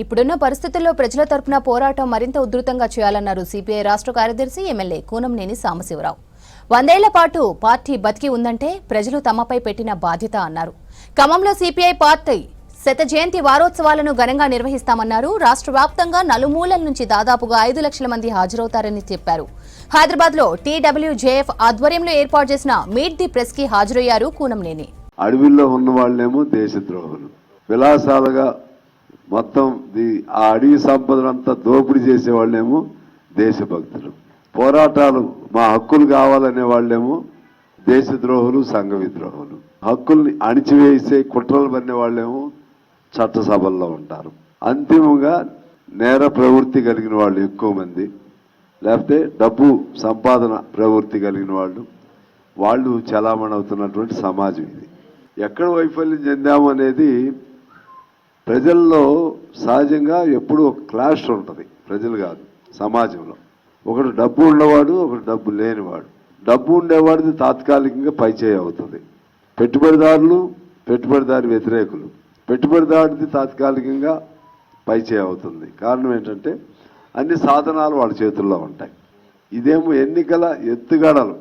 ఇప్పుడున్న పరిస్థితుల్లో ప్రజల తరపున పోరాటం మరింత ఉధృతంగా చేయాలన్నారు సిపిఐ రాష్ట్ర కార్యదర్శి ఎమ్మెల్యే కూనంనేని సాంబశివరావు. 100 ఏళ్ల పాటు పార్టీ బతికి ఉందంటే ప్రజలు తమపై పెట్టిన బాధ్యత అన్నారు. ఖమ్మంలో సిపిఐ పార్టీ శత జయంతి వారోత్సవాలను ఘనంగా నిర్వహిస్తామన్నారు. రాష్ట్ర వ్యాప్తంగా నలుమూలల నుంచి దాదాపుగా 5 లక్షల మంది హాజరవుతారని చెప్పారు. హైదరాబాద్ లో టీడబ్ల్యూజేఎఫ్ ఆధ్వర్యంలో ఏర్పాటు చేసిన మీట్ ది ప్రెస్ కి హాజరయ్యారు కూనంనేని. అడవిలో ఉన్న వాళ్ళేమో దేశద్రోహులు, విలాసాలుగా మొత్తం ఆ అడవి సంపదనంతా దోపిడీ చేసే వాళ్ళేమో దేశభక్తులు, పోరాటాలు మా హక్కులు కావాలనే వాళ్ళేమో దేశద్రోహులు, సంఘ విద్రోహులు, హక్కుల్ని అణిచివేసే కుట్రలు పడిన వాళ్ళేమో చట్టసభల్లో ఉంటారు. అంతిమంగా నేర ప్రవృత్తి కలిగిన వాళ్ళు ఎక్కువ మంది, లేకపోతే డబ్బు సంపాదన ప్రవృత్తి కలిగిన వాళ్ళు చలామణి అవుతున్నటువంటి సమాజం ఇది. ఎక్కడ వైఫల్యం చెందాము అనేది ప్రజల్లో సహజంగా ఎప్పుడు ఒక క్లాష్ ఉంటుంది. ప్రజలు కాదు, సమాజంలో ఒకడు డబ్బు ఉన్నవాడు, ఒకడు డబ్బు లేనివాడు. డబ్బు ఉండేవాడిది తాత్కాలికంగా పైచేయి అవుతుంది. పెట్టుబడిదారు వ్యతిరేకులు, పెట్టుబడిదారుడిది తాత్కాలికంగా పైచేయి అవుతుంది. కారణం ఏంటంటే అన్ని సాధనాలు వాళ్ళ చేతుల్లో ఉంటాయి. ఇదేమో ఎన్నికల ఎత్తుగడలు,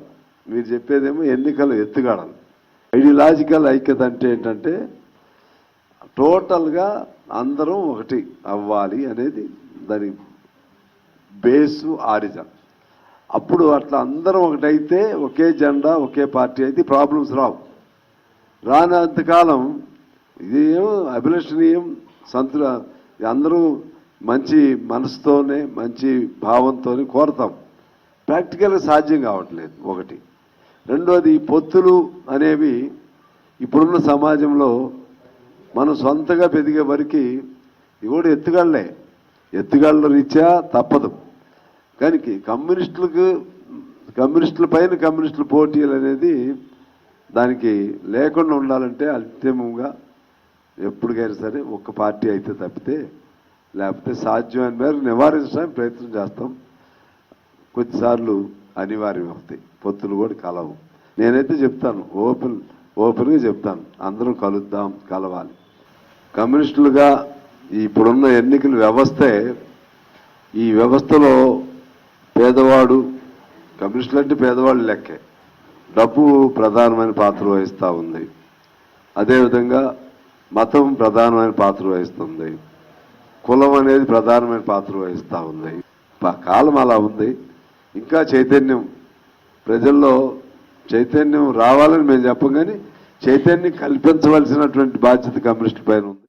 మీరు చెప్పేదేమో ఎన్నికల ఎత్తుగడలు. ఐడియాలజికల్ ఐక్యత అంటే ఏంటంటే టోటల్గా అందరం ఒకటి అవ్వాలి అనేది దాని బేసు, ఆరిజన్. అప్పుడు అట్లా అందరం ఒకటైతే, ఒకే జెండా ఒకే పార్టీ అయితే ప్రాబ్లమ్స్ రావు. రానంతకాలం ఇదేమో అభిలషణీయం, అందరూ మంచి మనసుతోనే మంచి భావంతోనే కోరతాం. ప్రాక్టికల్గా సాధ్యం కావట్లేదు ఒకటి. రెండోది, పొత్తులు అనేవి ఇప్పుడున్న సమాజంలో మనం సొంతగా పెరిగే వరకు ఇవి కూడా ఎత్తుగాళ్ళ రీత్యా తప్పదు. కానీ కమ్యూనిస్టుల పైన కమ్యూనిస్టుల పోటీలు అనేది దానికి లేకుండా ఉండాలంటే అంతిమంగా ఎప్పటికైనా సరే ఒక్క పార్టీ అయితే తప్పితే, లేకపోతే సాధ్యమైన మేరకు నివారించడానికి ప్రయత్నం చేస్తాం. కొద్దిసార్లు అనివార్యం అవుతాయి, పొత్తులు కూడా కలవు. నేనైతే చెప్తాను, ఓపెన్గా చెప్తాను, అందరూ కలవాలి. కమ్యూనిస్టులుగా ఇప్పుడున్న ఎన్నికల వ్యవస్థే, ఈ వ్యవస్థలో పేదవాడు, కమ్యూనిస్టులు అంటే పేదవాళ్ళు లెక్కే, డబ్బు ప్రధానమైన పాత్ర వహిస్తూ ఉంది. అదేవిధంగా మతం ప్రధానమైన పాత్ర వహిస్తుంది, కులం అనేది ప్రధానమైన పాత్ర వహిస్తూ ఉంది. కాలం అలా ఉంది. ఇంకా ప్రజల్లో చైతన్యం రావాలని మేము చెప్పం, కానీ చైతన్యం కల్పించవలసినటువంటి బాధ్యత కమ్యూనిస్టు పైన ఉంది.